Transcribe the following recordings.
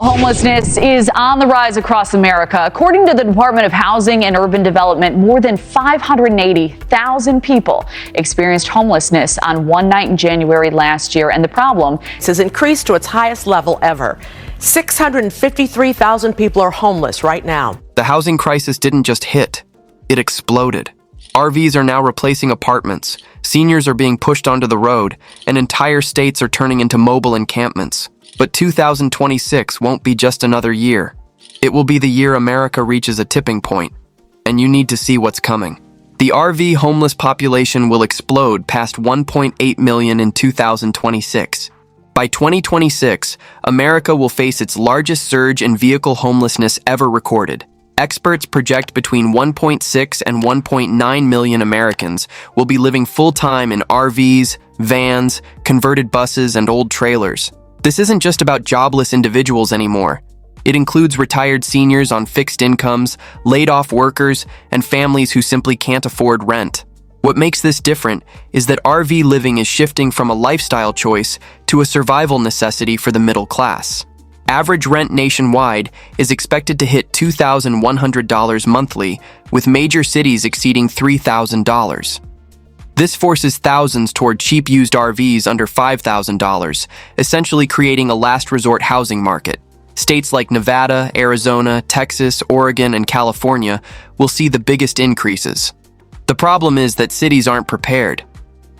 Homelessness is on the rise across America. According to the Department of Housing and Urban Development, more than 580,000 people experienced homelessness on one night in January last year, and the problem has increased to its highest level ever. 653,000 people are homeless right now. The housing crisis didn't just hit, it exploded. RVs are now replacing apartments, seniors are being pushed onto the road, and entire states are turning into mobile encampments. But 2026 won't be just another year. It will be the year America reaches a tipping point, and you need to see what's coming. The RV homeless population will explode past 1.8 million in 2026. By 2026, America will face its largest surge in vehicle homelessness ever recorded. Experts project between 1.6 and 1.9 million Americans will be living full-time in RVs, vans, converted buses, and old trailers. This isn't just about jobless individuals anymore. It includes retired seniors on fixed incomes, laid-off workers, and families who simply can't afford rent. What makes this different is that RV living is shifting from a lifestyle choice to a survival necessity for the middle class. Average rent nationwide is expected to hit $2,100 monthly, with major cities exceeding $3,000. This forces thousands toward cheap used RVs under $5,000, essentially creating a last resort housing market. States like Nevada, Arizona, Texas, Oregon, and California will see the biggest increases. The problem is that cities aren't prepared.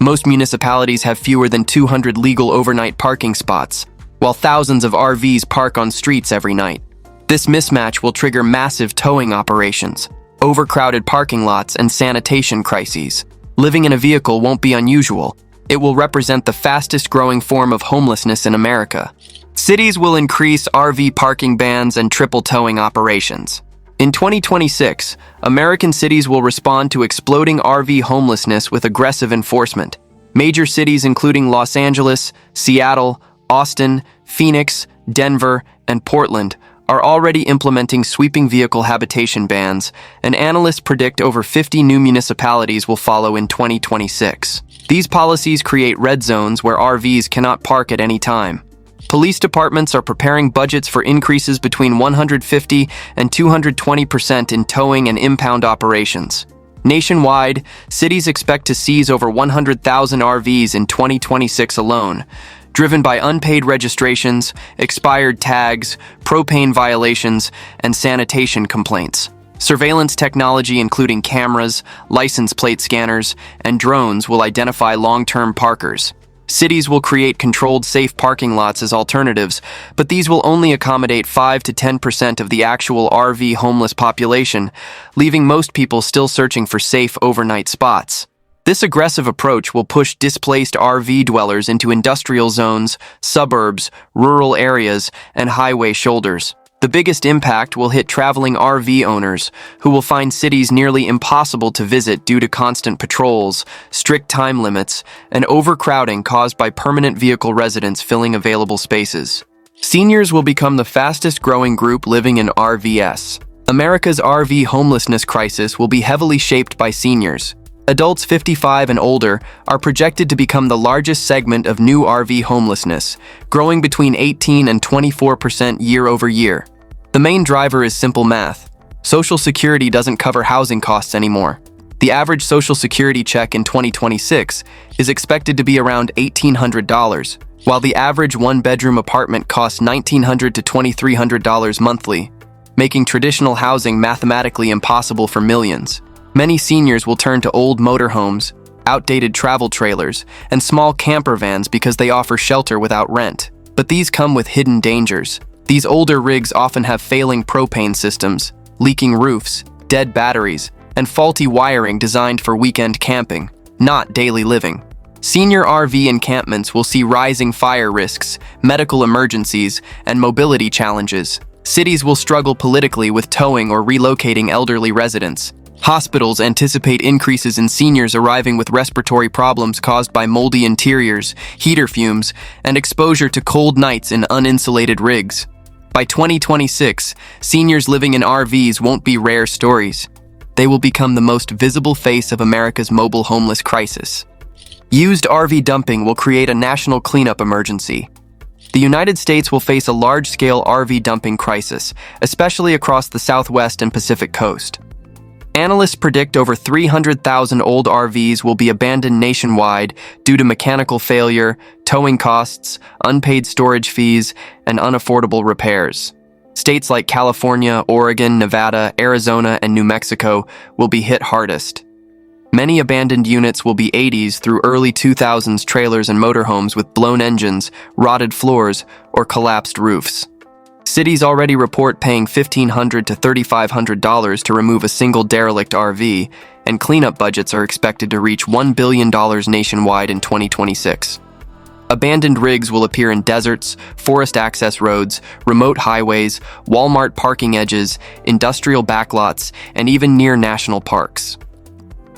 Most municipalities have fewer than 200 legal overnight parking spots, while thousands of RVs park on streets every night. This mismatch will trigger massive towing operations, overcrowded parking lots, and sanitation crises. Living in a vehicle won't be unusual. It will represent the fastest growing form of homelessness in America. Cities will increase RV parking bans and triple towing operations. In 2026, American cities will respond to exploding RV homelessness with aggressive enforcement. Major cities including Los Angeles, Seattle, Austin, Phoenix, Denver, and Portland are already implementing sweeping vehicle habitation bans, and analysts predict over 50 new municipalities will follow in 2026. These policies create red zones where RVs cannot park at any time. Police departments are preparing budgets for increases between 150 and 220% in towing and impound operations. Nationwide, cities expect to seize over 100,000 RVs in 2026 alone, driven by unpaid registrations, expired tags, propane violations, and sanitation complaints. Surveillance technology including cameras, license plate scanners, and drones will identify long-term parkers. Cities will create controlled safe parking lots as alternatives, but these will only accommodate 5 to 10% of the actual RV homeless population, leaving most people still searching for safe overnight spots. This aggressive approach will push displaced RV dwellers into industrial zones, suburbs, rural areas, and highway shoulders. The biggest impact will hit traveling RV owners, who will find cities nearly impossible to visit due to constant patrols, strict time limits, and overcrowding caused by permanent vehicle residents filling available spaces. Seniors will become the fastest growing group living in RVs. America's RV homelessness crisis will be heavily shaped by seniors. Adults 55 and older are projected to become the largest segment of new RV homelessness, growing between 18 and 24% year over year. The main driver is simple math. Social Security doesn't cover housing costs anymore. The average Social Security check in 2026 is expected to be around $1,800, while the average one-bedroom apartment costs $1,900 to $2,300 monthly, making traditional housing mathematically impossible for millions. Many seniors will turn to old motorhomes, outdated travel trailers, and small camper vans because they offer shelter without rent. But these come with hidden dangers. These older rigs often have failing propane systems, leaking roofs, dead batteries, and faulty wiring designed for weekend camping, not daily living. Senior RV encampments will see rising fire risks, medical emergencies, and mobility challenges. Cities will struggle politically with towing or relocating elderly residents. Hospitals anticipate increases in seniors arriving with respiratory problems caused by moldy interiors, heater fumes, and exposure to cold nights in uninsulated rigs. By 2026, seniors living in RVs won't be rare stories. They will become the most visible face of America's mobile homeless crisis. Used RV dumping will create a national cleanup emergency. The United States will face a large-scale RV dumping crisis, especially across the Southwest and Pacific coast. Analysts predict over 300,000 old RVs will be abandoned nationwide due to mechanical failure, towing costs, unpaid storage fees, and unaffordable repairs. States like California, Oregon, Nevada, Arizona, and New Mexico will be hit hardest. Many abandoned units will be 80s through early 2000s trailers and motorhomes with blown engines, rotted floors, or collapsed roofs. Cities already report paying $1,500 to $3,500 to remove a single derelict RV, and cleanup budgets are expected to reach $1 billion nationwide in 2026. Abandoned rigs will appear in deserts, forest access roads, remote highways, Walmart parking edges, industrial backlots, and even near national parks.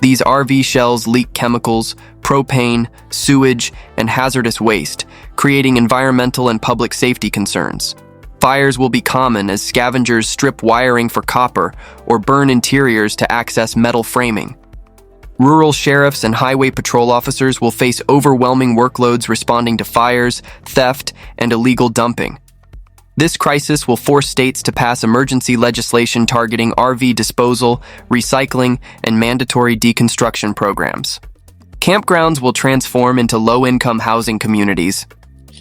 These RV shells leak chemicals, propane, sewage, and hazardous waste, creating environmental and public safety concerns. Fires will be common as scavengers strip wiring for copper or burn interiors to access metal framing. Rural sheriffs and highway patrol officers will face overwhelming workloads responding to fires, theft, and illegal dumping. This crisis will force states to pass emergency legislation targeting RV disposal, recycling, and mandatory deconstruction programs. Campgrounds will transform into low-income housing communities.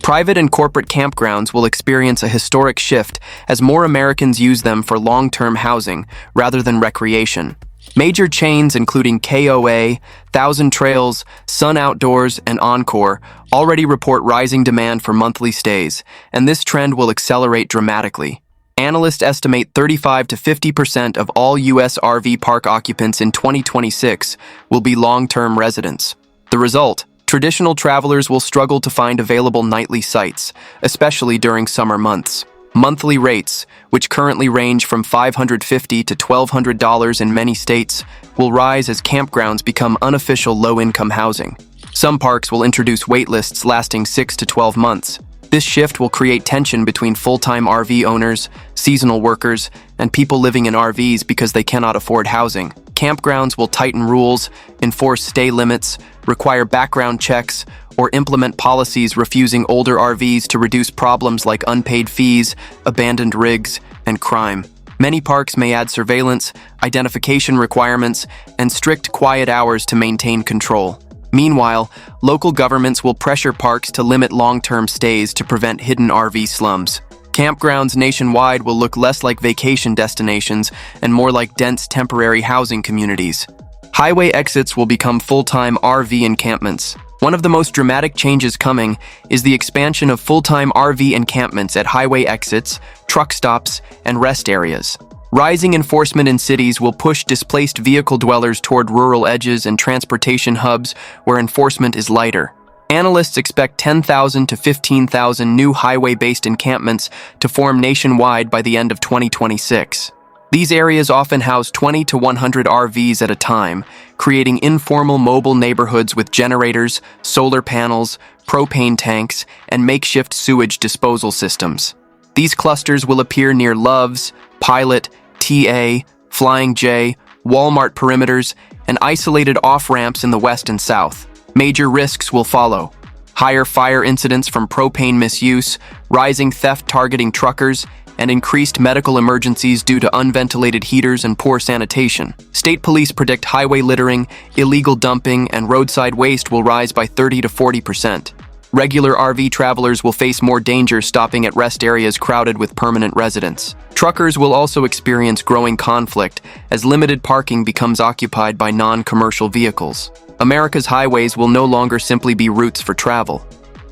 Private and corporate campgrounds will experience a historic shift as more Americans use them for long-term housing rather than recreation. Major chains including KOA, Thousand Trails, Sun Outdoors, and Encore already report rising demand for monthly stays, and this trend will accelerate dramatically. Analysts estimate 35 to 50% of all U.S. RV park occupants in 2026 will be long-term residents. The result: traditional travelers will struggle to find available nightly sites, especially during summer months. Monthly rates, which currently range from $550 to $1,200 in many states, will rise as campgrounds become unofficial low-income housing. Some parks will introduce waitlists lasting 6 to 12 months. This shift will create tension between full-time RV owners, seasonal workers, and people living in RVs because they cannot afford housing. Campgrounds will tighten rules, enforce stay limits, require background checks, or implement policies refusing older RVs to reduce problems like unpaid fees, abandoned rigs, and crime. Many parks may add surveillance, identification requirements, and strict quiet hours to maintain control. Meanwhile, local governments will pressure parks to limit long-term stays to prevent hidden RV slums. Campgrounds nationwide will look less like vacation destinations and more like dense temporary housing communities. Highway exits will become full-time RV encampments. One of the most dramatic changes coming is the expansion of full-time RV encampments at highway exits, truck stops, and rest areas. Rising enforcement in cities will push displaced vehicle dwellers toward rural edges and transportation hubs where enforcement is lighter. Analysts expect 10,000 to 15,000 new highway-based encampments to form nationwide by the end of 2026. These areas often house 20 to 100 RVs at a time, creating informal mobile neighborhoods with generators, solar panels, propane tanks, and makeshift sewage disposal systems. These clusters will appear near Love's, Pilot, TA, Flying J, Walmart perimeters, and isolated off-ramps in the west and south. Major risks will follow: higher fire incidents from propane misuse, rising theft targeting truckers, and increased medical emergencies due to unventilated heaters and poor sanitation. State police predict highway littering, illegal dumping, and roadside waste will rise by 30 to 40%. Regular RV travelers will face more danger stopping at rest areas crowded with permanent residents. Truckers will also experience growing conflict as limited parking becomes occupied by non-commercial vehicles. America's highways will no longer simply be routes for travel.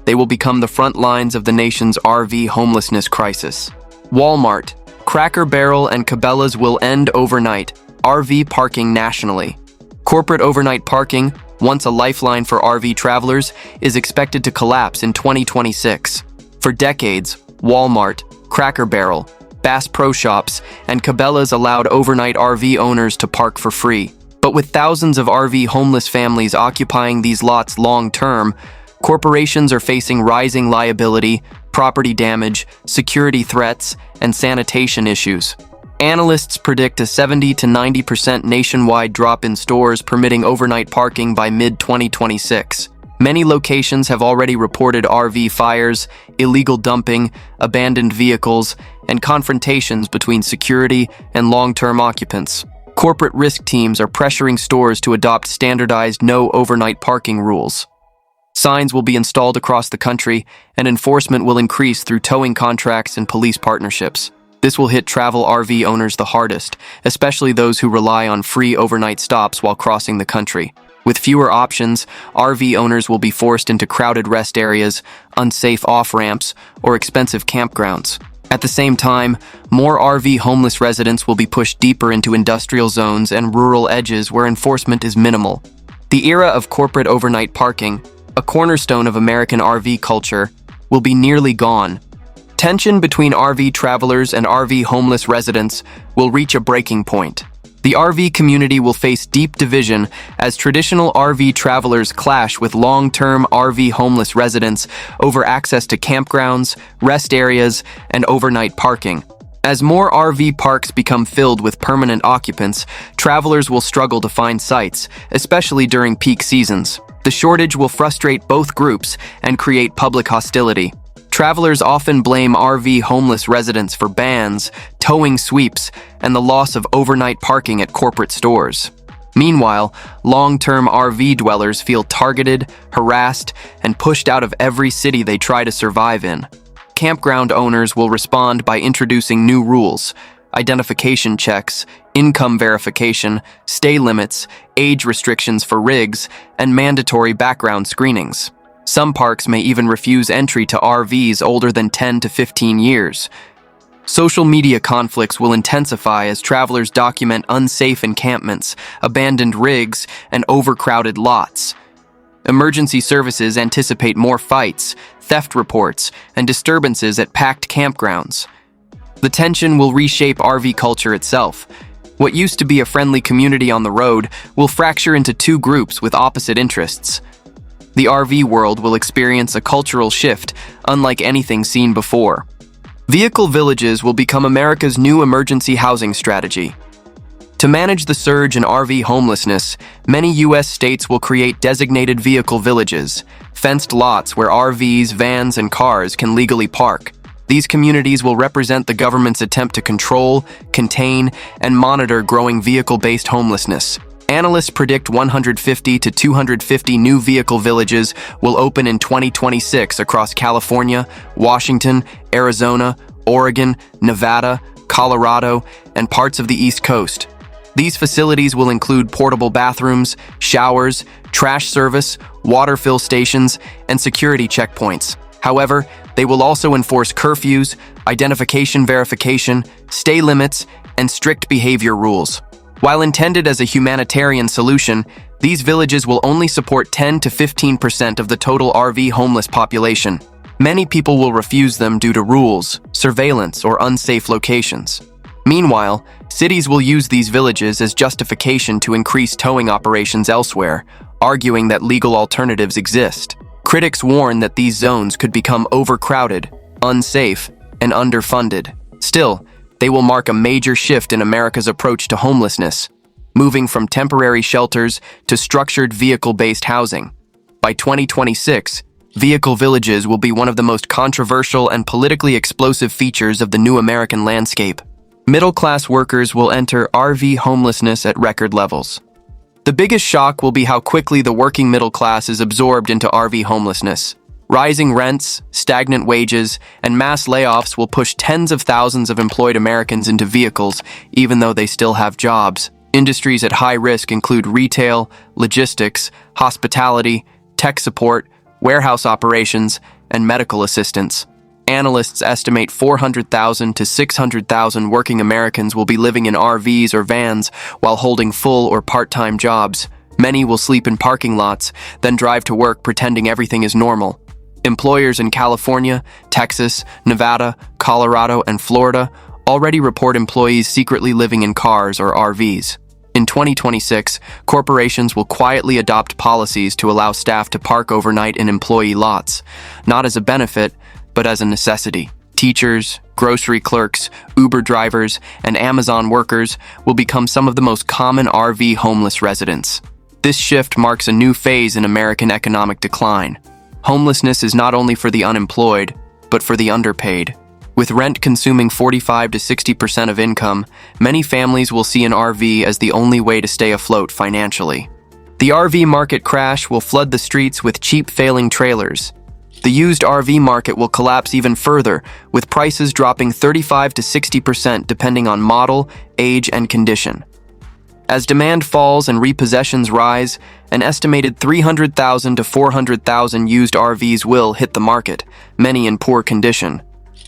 They will become the front lines of the nation's RV homelessness crisis. Walmart, Cracker Barrel, and Cabela's will end overnight RV parking nationally. Corporate overnight parking, once a lifeline for RV travelers, is expected to collapse in 2026. For decades, Walmart, Cracker Barrel, Bass Pro Shops, and Cabela's allowed overnight RV owners to park for free. But with thousands of RV homeless families occupying these lots long-term, corporations are facing rising liability, property damage, security threats, and sanitation issues. Analysts predict a 70 to 90% nationwide drop in stores permitting overnight parking by mid-2026. Many locations have already reported RV fires, illegal dumping, abandoned vehicles, and confrontations between security and long-term occupants. Corporate risk teams are pressuring stores to adopt standardized no overnight parking rules. Signs will be installed across the country, and enforcement will increase through towing contracts and police partnerships. This will hit travel RV owners the hardest, especially those who rely on free overnight stops while crossing the country. With fewer options, RV owners will be forced into crowded rest areas, unsafe off-ramps, or expensive campgrounds. At the same time, more RV homeless residents will be pushed deeper into industrial zones and rural edges where enforcement is minimal. The era of corporate overnight parking, a cornerstone of American RV culture, will be nearly gone. Tension between RV travelers and RV homeless residents will reach a breaking point. The RV community will face deep division as traditional RV travelers clash with long-term RV homeless residents over access to campgrounds, rest areas, and overnight parking. As more RV parks become filled with permanent occupants, travelers will struggle to find sites, especially during peak seasons. The shortage will frustrate both groups and create public hostility. Travelers often blame RV homeless residents for bans, towing sweeps, and the loss of overnight parking at corporate stores. Meanwhile, long-term RV dwellers feel targeted, harassed, and pushed out of every city they try to survive in. Campground owners will respond by introducing new rules: identification checks, income verification, stay limits, age restrictions for rigs, and mandatory background screenings. Some parks may even refuse entry to RVs older than 10 to 15 years. Social media conflicts will intensify as travelers document unsafe encampments, abandoned rigs, and overcrowded lots. Emergency services anticipate more fights, theft reports, and disturbances at packed campgrounds. The tension will reshape RV culture itself. What used to be a friendly community on the road will fracture into two groups with opposite interests. The RV world will experience a cultural shift unlike anything seen before. Vehicle villages will become America's new emergency housing strategy. To manage the surge in RV homelessness, many U.S. states will create designated vehicle villages, fenced lots where RVs, vans, and cars can legally park. These communities will represent the government's attempt to control, contain, and monitor growing vehicle-based homelessness. Analysts predict 150 to 250 new vehicle villages will open in 2026 across California, Washington, Arizona, Oregon, Nevada, Colorado, and parts of the East Coast. These facilities will include portable bathrooms, showers, trash service, water fill stations, and security checkpoints. However, they will also enforce curfews, identification verification, stay limits, and strict behavior rules. While intended as a humanitarian solution, these villages will only support 10 to 15% of the total RV homeless population. Many people will refuse them due to rules, surveillance, or unsafe locations. Meanwhile, cities will use these villages as justification to increase towing operations elsewhere, arguing that legal alternatives exist. Critics warn that these zones could become overcrowded, unsafe, and underfunded. Still, they will mark a major shift in America's approach to homelessness, moving from temporary shelters to structured vehicle-based housing. By 2026, vehicle villages will be one of the most controversial and politically explosive features of the new American landscape. Middle-class workers will enter RV homelessness at record levels. The biggest shock will be how quickly the working middle class is absorbed into RV homelessness. Rising rents, stagnant wages, and mass layoffs will push tens of thousands of employed Americans into vehicles, even though they still have jobs. Industries at high risk include retail, logistics, hospitality, tech support, warehouse operations, and medical assistance. Analysts estimate 400,000 to 600,000 working Americans will be living in RVs or vans while holding full or part-time jobs. Many will sleep in parking lots, then drive to work pretending everything is normal. Employers in California, Texas, Nevada, Colorado, and Florida already report employees secretly living in cars or RVs. In 2026, corporations will quietly adopt policies to allow staff to park overnight in employee lots, not as a benefit, but as a necessity. Teachers, grocery clerks, Uber drivers, and Amazon workers will become some of the most common RV homeless residents. This shift marks a new phase in American economic decline. Homelessness is not only for the unemployed, but for the underpaid. With rent consuming 45 to 60% of income, many families will see an RV as the only way to stay afloat financially. The RV market crash will flood the streets with cheap failing trailers. The used RV market will collapse even further, with prices dropping 35 to 60% depending on model, age, and condition. As demand falls and repossessions rise, an estimated 300,000 to 400,000 used RVs will hit the market, many in poor condition.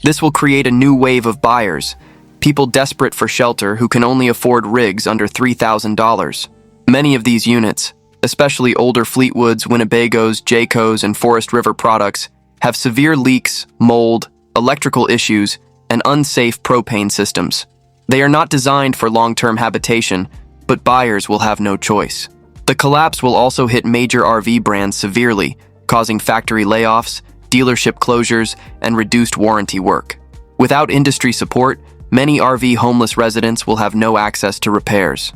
This will create a new wave of buyers, people desperate for shelter who can only afford rigs under $3,000. Many of these units, especially older Fleetwoods, Winnebagos, Jaycos, and Forest River products, have severe leaks, mold, electrical issues, and unsafe propane systems. They are not designed for long-term habitation, but buyers will have no choice. The collapse will also hit major RV brands severely, causing factory layoffs, dealership closures, and reduced warranty work. Without industry support, many RV homeless residents will have no access to repairs.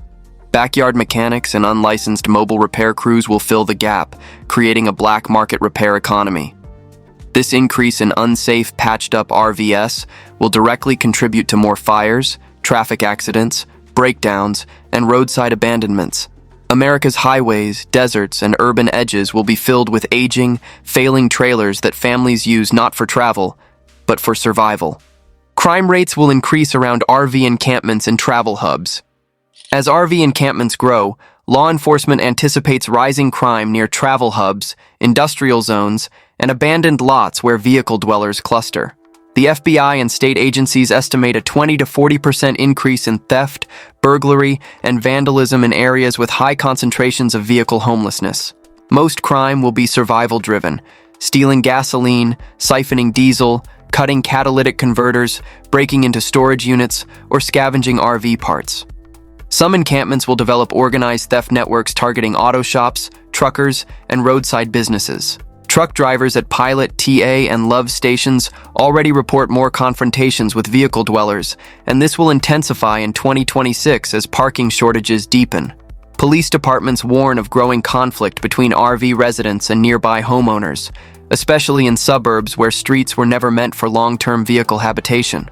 Backyard mechanics and unlicensed mobile repair crews will fill the gap, creating a black market repair economy. This increase in unsafe, patched-up RVs will directly contribute to more fires, traffic accidents, breakdowns, and roadside abandonments. America's highways, deserts, and urban edges will be filled with aging, failing trailers that families use not for travel, but for survival. Crime rates will increase around RV encampments and travel hubs. As RV encampments grow, law enforcement anticipates rising crime near travel hubs, industrial zones, and abandoned lots where vehicle dwellers cluster. The FBI and state agencies estimate a 20 to 40% increase in theft, burglary, and vandalism in areas with high concentrations of vehicle homelessness. Most crime will be survival-driven, stealing gasoline, siphoning diesel, cutting catalytic converters, breaking into storage units, or scavenging RV parts. Some encampments will develop organized theft networks targeting auto shops, truckers, and roadside businesses. Truck drivers at Pilot, TA, and Love stations already report more confrontations with vehicle dwellers, and this will intensify in 2026 as parking shortages deepen. Police departments warn of growing conflict between RV residents and nearby homeowners, especially in suburbs where streets were never meant for long-term vehicle habitation.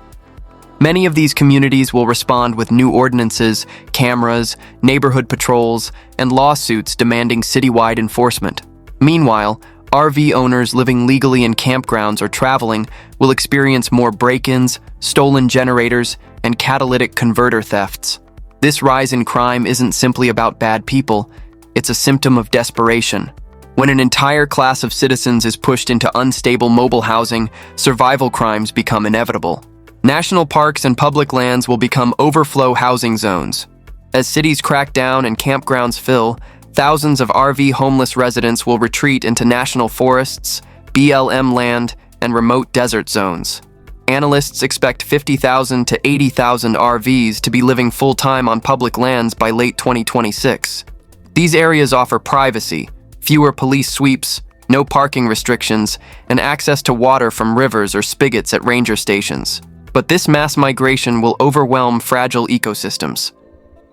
Many of these communities will respond with new ordinances, cameras, neighborhood patrols, and lawsuits demanding citywide enforcement. Meanwhile, RV owners living legally in campgrounds or traveling will experience more break-ins, stolen generators, and catalytic converter thefts. This rise in crime isn't simply about bad people, it's a symptom of desperation. When an entire class of citizens is pushed into unstable mobile housing, survival crimes become inevitable. National parks and public lands will become overflow housing zones. As cities crack down and campgrounds fill, thousands of RV homeless residents will retreat into national forests, BLM land, and remote desert zones. Analysts expect 50,000 to 80,000 RVs to be living full-time on public lands by late 2026. These areas offer privacy, fewer police sweeps, no parking restrictions, and access to water from rivers or spigots at ranger stations. But this mass migration will overwhelm fragile ecosystems.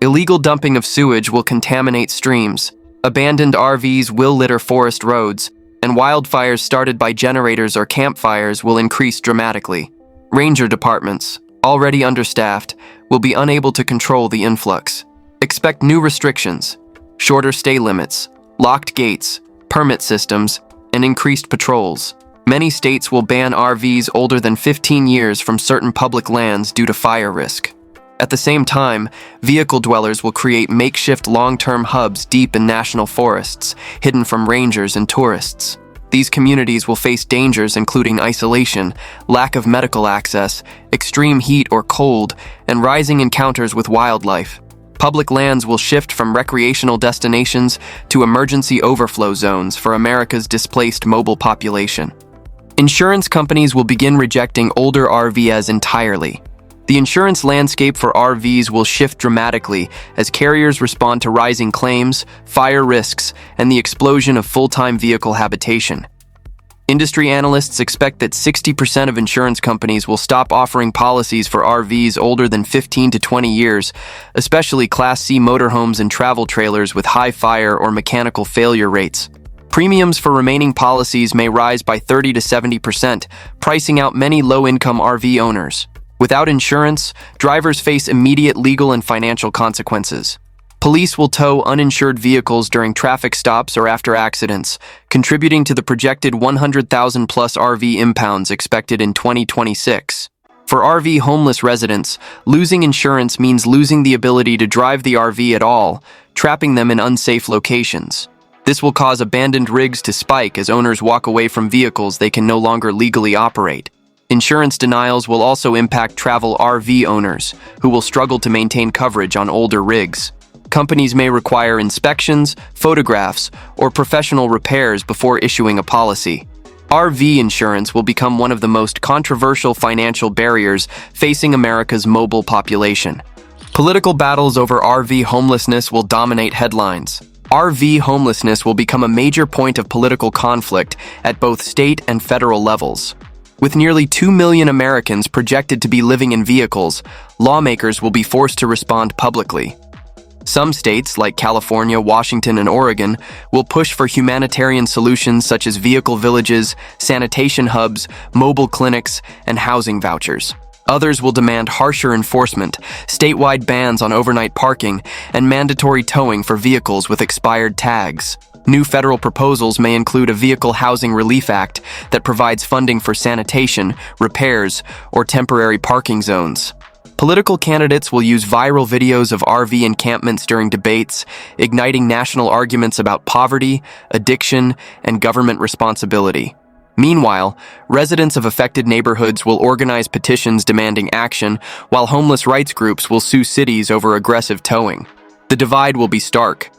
Illegal dumping of sewage will contaminate streams, abandoned RVs will litter forest roads, and wildfires started by generators or campfires will increase dramatically. Ranger departments, already understaffed, will be unable to control the influx. Expect new restrictions, shorter stay limits, locked gates, permit systems, and increased patrols. Many states will ban RVs older than 15 years from certain public lands due to fire risk. At the same time, vehicle dwellers will create makeshift long-term hubs deep in national forests, hidden from rangers and tourists. These communities will face dangers including isolation, lack of medical access, extreme heat or cold, and rising encounters with wildlife. Public lands will shift from recreational destinations to emergency overflow zones for America's displaced mobile population. Insurance companies will begin rejecting older RVs entirely. The insurance landscape for RVs will shift dramatically as carriers respond to rising claims, fire risks, and the explosion of full-time vehicle habitation. Industry analysts expect that 60% of insurance companies will stop offering policies for RVs older than 15 to 20 years, especially Class C motorhomes and travel trailers with high fire or mechanical failure rates. Premiums for remaining policies may rise by 30 to 70%, pricing out many low-income RV owners. Without insurance, drivers face immediate legal and financial consequences. Police will tow uninsured vehicles during traffic stops or after accidents, contributing to the projected 100,000-plus RV impounds expected in 2026. For RV homeless residents, losing insurance means losing the ability to drive the RV at all, trapping them in unsafe locations. This will cause abandoned rigs to spike as owners walk away from vehicles they can no longer legally operate. Insurance denials will also impact travel RV owners, who will struggle to maintain coverage on older rigs. Companies may require inspections, photographs, or professional repairs before issuing a policy. RV insurance will become one of the most controversial financial barriers facing America's mobile population. Political battles over RV homelessness will dominate headlines. RV homelessness will become a major point of political conflict at both state and federal levels. With nearly 2 million Americans projected to be living in vehicles, lawmakers will be forced to respond publicly. Some states, like California, Washington, and Oregon, will push for humanitarian solutions such as vehicle villages, sanitation hubs, mobile clinics, and housing vouchers. Others will demand harsher enforcement, statewide bans on overnight parking, and mandatory towing for vehicles with expired tags. New federal proposals may include a Vehicle Housing Relief Act that provides funding for sanitation, repairs, or temporary parking zones. Political candidates will use viral videos of RV encampments during debates, igniting national arguments about poverty, addiction, and government responsibility. Meanwhile, residents of affected neighborhoods will organize petitions demanding action, while homeless rights groups will sue cities over aggressive towing. The divide will be stark.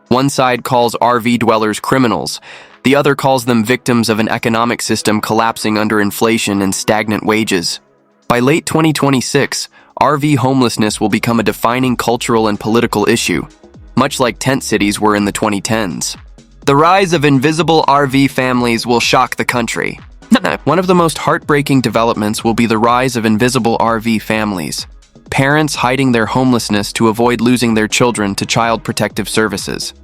One side calls RV dwellers criminals. The other calls them victims of an economic system collapsing under inflation and stagnant wages. By late 2026, RV homelessness will become a defining cultural and political issue, much like tent cities were in the 2010s. The rise of invisible RV families will shock the country. One of the most heartbreaking developments will be the rise of invisible RV families. Parents hiding their homelessness to avoid losing their children to Child Protective Services.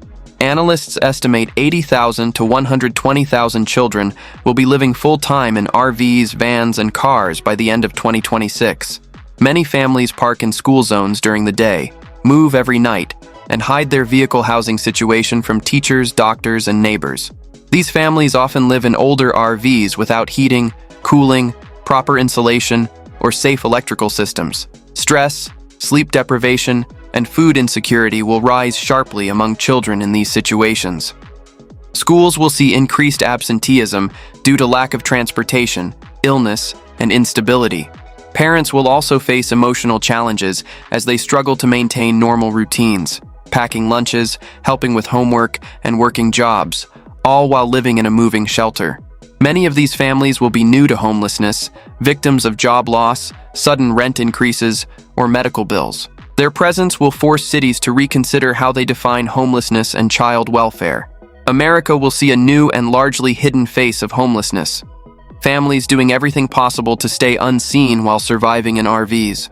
Analysts estimate 80,000 to 120,000 children will be living full-time in RVs, vans, and cars by the end of 2026. Many families park in school zones during the day, move every night, and hide their vehicle housing situation from teachers, doctors, and neighbors. These families often live in older RVs without heating, cooling, proper insulation, or safe electrical systems. Stress, sleep deprivation, and food insecurity will rise sharply among children in these situations. Schools will see increased absenteeism due to lack of transportation, illness, and instability. Parents will also face emotional challenges as they struggle to maintain normal routines, packing lunches, helping with homework, and working jobs, all while living in a moving shelter. Many of these families will be new to homelessness, victims of job loss, sudden rent increases, or medical bills. Their presence will force cities to reconsider how they define homelessness and child welfare. America will see a new and largely hidden face of homelessness. Families doing everything possible to stay unseen while surviving in RVs.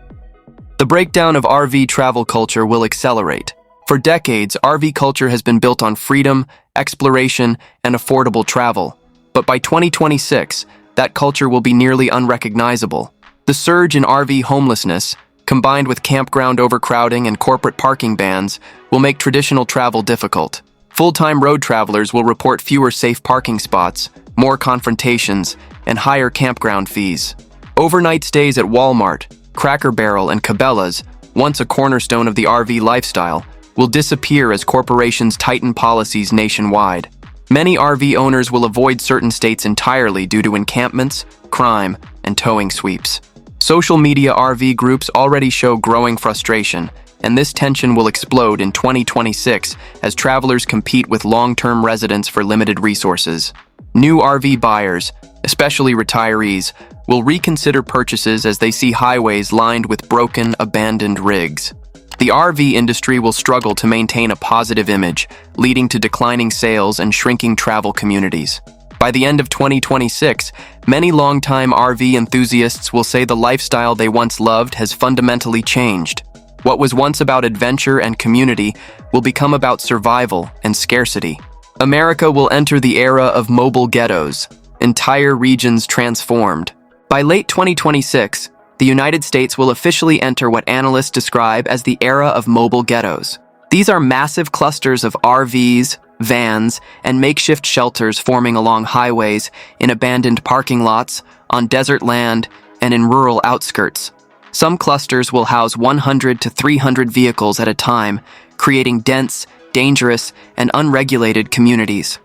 The breakdown of RV travel culture will accelerate. For decades, RV culture has been built on freedom, exploration, and affordable travel. But by 2026, that culture will be nearly unrecognizable. The surge in RV homelessness, combined with campground overcrowding and corporate parking bans, will make traditional travel difficult. Full-time road travelers will report fewer safe parking spots, more confrontations, and higher campground fees. Overnight stays at Walmart, Cracker Barrel, and Cabela's, once a cornerstone of the RV lifestyle, will disappear as corporations tighten policies nationwide. Many RV owners will avoid certain states entirely due to encampments, crime, and towing sweeps. Social media RV groups already show growing frustration, and this tension will explode in 2026 as travelers compete with long-term residents for limited resources. New RV buyers, especially retirees, will reconsider purchases as they see highways lined with broken, abandoned rigs. The RV industry will struggle to maintain a positive image, leading to declining sales and shrinking travel communities. By the end of 2026, many longtime RV enthusiasts will say the lifestyle they once loved has fundamentally changed. What was once about adventure and community will become about survival and scarcity. America will enter the era of mobile ghettos, entire regions transformed. By late 2026, the United States will officially enter what analysts describe as the era of mobile ghettos. These are massive clusters of RVs, vans, and makeshift shelters forming along highways, in abandoned parking lots, on desert land, and in rural outskirts. Some clusters will house 100 to 300 vehicles at a time, creating dense, dangerous, and unregulated communities.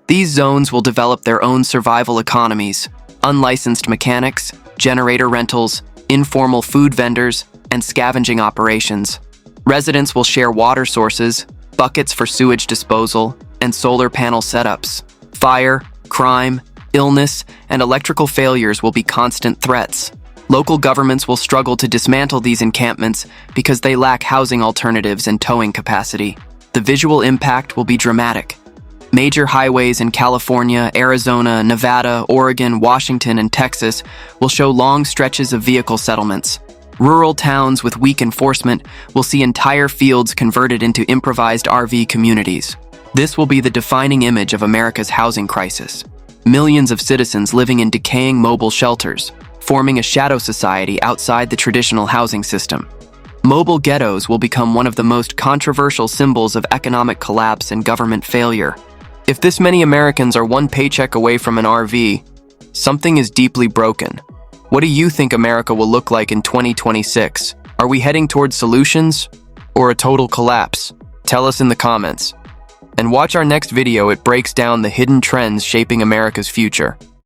These zones will develop their own survival economies: unlicensed mechanics, generator rentals, informal food vendors, and scavenging operations. Residents will share water sources, buckets for sewage disposal, and solar panel setups. Fire, crime, illness, and electrical failures will be constant threats. Local governments will struggle to dismantle these encampments because they lack housing alternatives and towing capacity. The visual impact will be dramatic. Major highways in California, Arizona, Nevada, Oregon, Washington, and Texas will show long stretches of vehicle settlements. Rural towns with weak enforcement will see entire fields converted into improvised RV communities. This will be the defining image of America's housing crisis. Millions of citizens living in decaying mobile shelters, forming a shadow society outside the traditional housing system. Mobile ghettos will become one of the most controversial symbols of economic collapse and government failure. If this many Americans are one paycheck away from an RV, something is deeply broken. What do you think America will look like in 2026? Are we heading towards solutions or a total collapse? Tell us in the comments. And watch our next video. It breaks down the hidden trends shaping America's future.